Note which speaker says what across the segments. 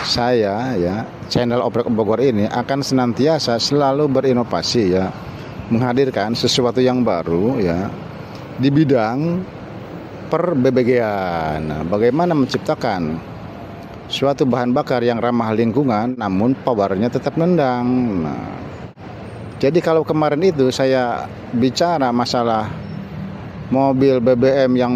Speaker 1: saya ya, channel Oprek Bogor ini akan senantiasa selalu berinovasi ya, menghadirkan sesuatu yang baru ya di bidang per-BBG-an. Nah, bagaimana menciptakan suatu bahan bakar yang ramah lingkungan namun powernya tetap nendang. Nah, jadi kalau kemarin itu saya bicara masalah mobil BBM yang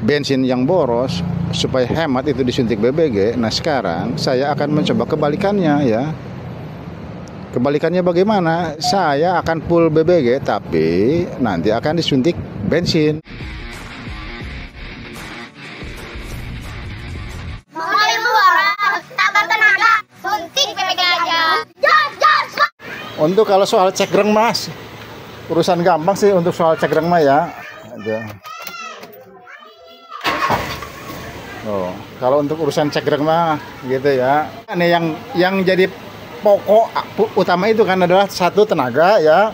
Speaker 1: bensin yang boros supaya hemat itu disuntik BBG. Nah, sekarang saya akan mencoba kebalikannya ya. Kebalikannya bagaimana? Saya akan full BBG tapi nanti akan disuntik bensin.
Speaker 2: Mobil boros, tambah tenaga, suntik BBG aja.
Speaker 1: Untuk kalau soal cek reng mas, urusan gampang sih untuk soal cek reng mah ya. Oh, kalau untuk urusan cek reng mah gitu ya. Ini yang jadi pokok utama itu kan adalah satu tenaga ya.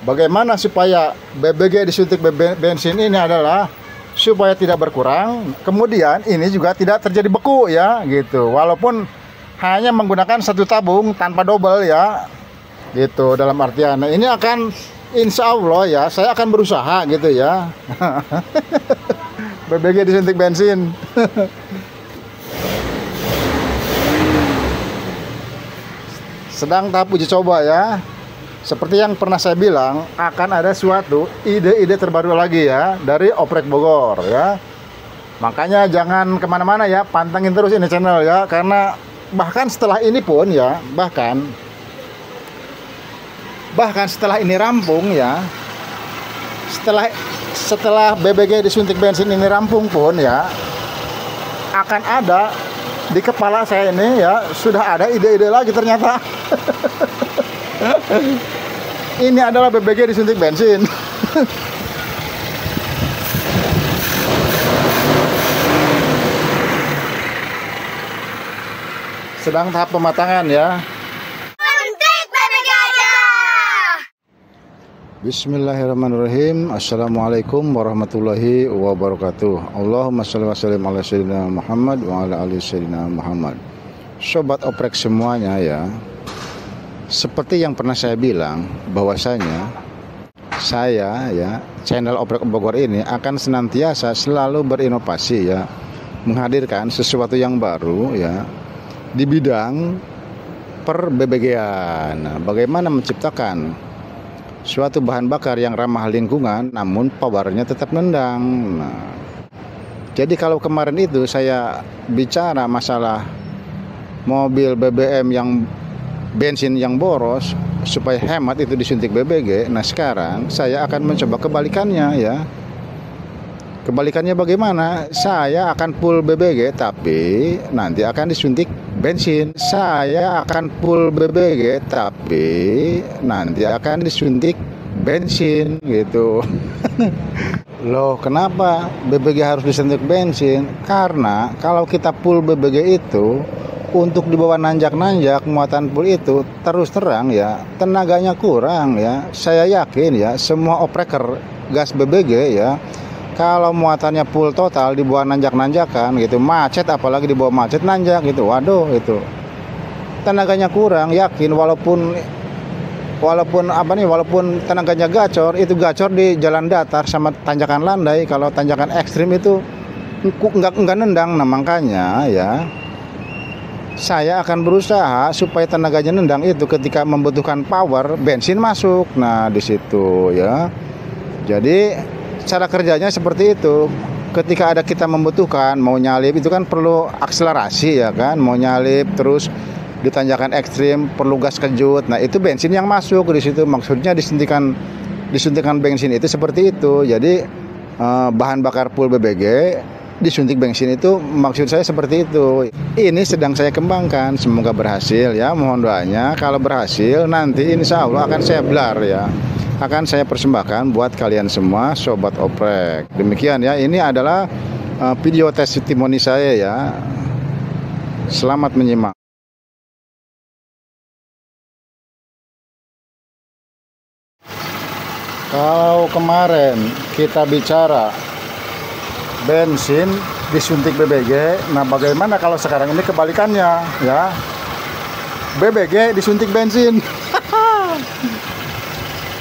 Speaker 1: Bagaimana supaya BBG disuntik bensin ini adalah supaya tidak berkurang. Kemudian ini juga tidak terjadi beku ya gitu. Walaupun hanya menggunakan satu tabung tanpa double ya. Gitu dalam artian. Nah, ini akan insya Allah ya saya akan berusaha gitu ya. BBG disuntik bensin. Sedang tahap uji coba ya. Seperti yang pernah saya bilang, akan ada suatu ide-ide terbaru lagi ya dari Oprek Bogor ya. Makanya jangan kemana-mana ya, pantengin terus ini channel ya. Karena bahkan setelah ini pun ya, bahkan setelah ini rampung ya, setelah BBG disuntik bensin ini rampung pun ya, akan ada di kepala saya ini ya, sudah ada ide-ide lagi ternyata. Ini adalah BBG disuntik bensin. Sedang tahap pematangan ya. Bismillahirrahmanirrahim. Assalamualaikum warahmatullahi wabarakatuh. Allahumma sholli wa sallim ala sayyidina Muhammad wa ala ali sayyidina Muhammad. Sobat Oprek semuanya ya. Seperti yang pernah saya bilang bahwasanya saya ya, channel Oprek Bogor ini akan senantiasa selalu berinovasi ya, menghadirkan sesuatu yang baru ya di bidang per-BBG-an. Nah, bagaimana menciptakan suatu bahan bakar yang ramah lingkungan namun powernya tetap nendang. Nah, jadi kalau kemarin itu saya bicara masalah mobil BBM yang bensin yang boros supaya hemat itu disuntik BBG. Nah, sekarang saya akan mencoba kebalikannya ya. Kebalikannya bagaimana? Saya akan full BBG tapi nanti akan disuntik bensin. Saya akan full BBG tapi nanti akan disuntik bensin gitu. Loh, kenapa BBG harus disuntik bensin? Karena kalau kita full BBG itu untuk dibawa nanjak-nanjak muatan full itu terus terang ya tenaganya kurang ya. Saya yakin ya semua opreker gas BBG ya, kalau muatannya full total dibawa nanjak-nanjakan gitu, macet apalagi dibawa macet nanjak gitu, waduh itu tenaganya kurang. Yakin walaupun tenaganya gacor, itu gacor di jalan datar sama tanjakan landai. Kalau tanjakan ekstrim itu enggak nendang. Nah, makanya ya saya akan berusaha supaya tenaganya nendang itu ketika membutuhkan power bensin masuk. Nah, di situ ya. Jadi cara kerjanya seperti itu. Ketika ada kita membutuhkan mau nyalip itu kan perlu akselerasi ya kan, mau nyalip terus di tanjakan ekstrim perlu gas kejut. Nah, itu bensin yang masuk di situ. Maksudnya disuntikan bensin itu seperti itu. Jadi bahan bakar full BBG disuntik bensin itu maksud saya seperti itu. Ini sedang saya kembangkan, semoga berhasil ya, mohon doanya. Kalau berhasil nanti insya Allah akan saya blar ya, akan saya persembahkan buat kalian semua Sobat Oprek. Demikian ya, ini adalah video testimoni saya ya. Selamat menyimak. Kalau kemarin kita bicara bensin disuntik BBG. Nah, bagaimana kalau sekarang ini kebalikannya ya? BBG disuntik bensin.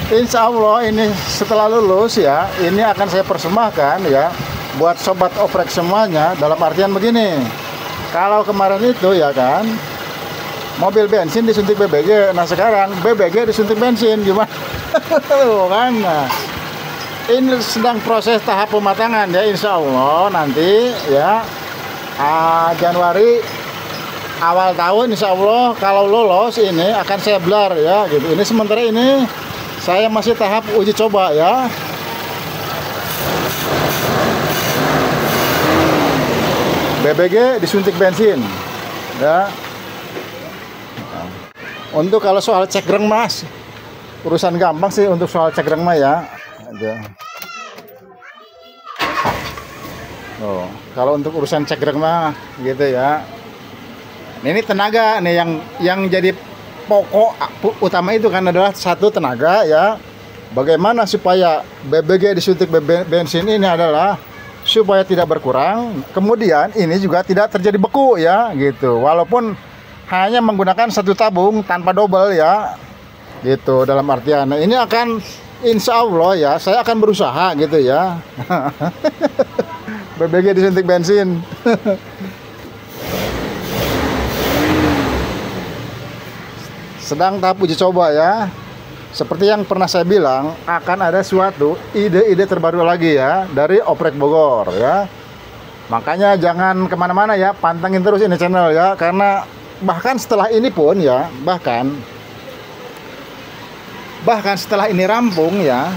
Speaker 1: Insya Allah ini setelah lulus ya, ini akan saya persembahkan ya buat sobat oprek semuanya, dalam artian begini. Kalau kemarin itu ya kan mobil bensin disuntik BBG, nah sekarang BBG disuntik bensin, gimana? Kan? Nah, ini sedang proses tahap pematangan ya, insya Allah nanti ya Januari awal tahun insya Allah kalau lolos ini akan saya belar ya gitu. Ini sementara ini saya masih tahap uji coba ya. BBG disuntik bensin ya. Untuk kalau soal cek reng mas, urusan gampang sih untuk soal cek reng mah ya. Oh, kalau untuk urusan cek reng mah gitu ya. Ini tenaga nih yang jadi pokok utama itu kan adalah satu tenaga ya. Bagaimana supaya BBG disuntik bensin ini adalah supaya tidak berkurang, kemudian ini juga tidak terjadi beku ya gitu. Walaupun hanya menggunakan satu tabung tanpa double ya gitu, dalam artian nah, ini akan insya Allah ya saya akan berusaha gitu ya. BBG disuntik bensin. Sedang tahap uji coba ya. Seperti yang pernah saya bilang, akan ada suatu ide-ide terbaru lagi ya dari Oprek Bogor ya. Makanya jangan kemana-mana ya, pantengin terus ini channel ya, karena bahkan setelah ini pun ya, bahkan setelah ini rampung ya,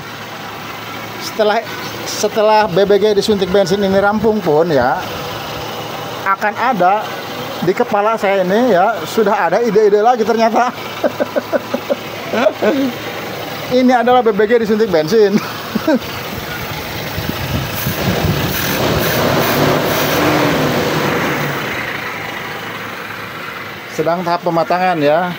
Speaker 1: setelah BBG disuntik bensin ini rampung pun ya, akan ada di kepala saya ini ya, sudah ada ide-ide lagi ternyata. Ini adalah BBG disuntik bensin. Sedang tahap pematangan ya.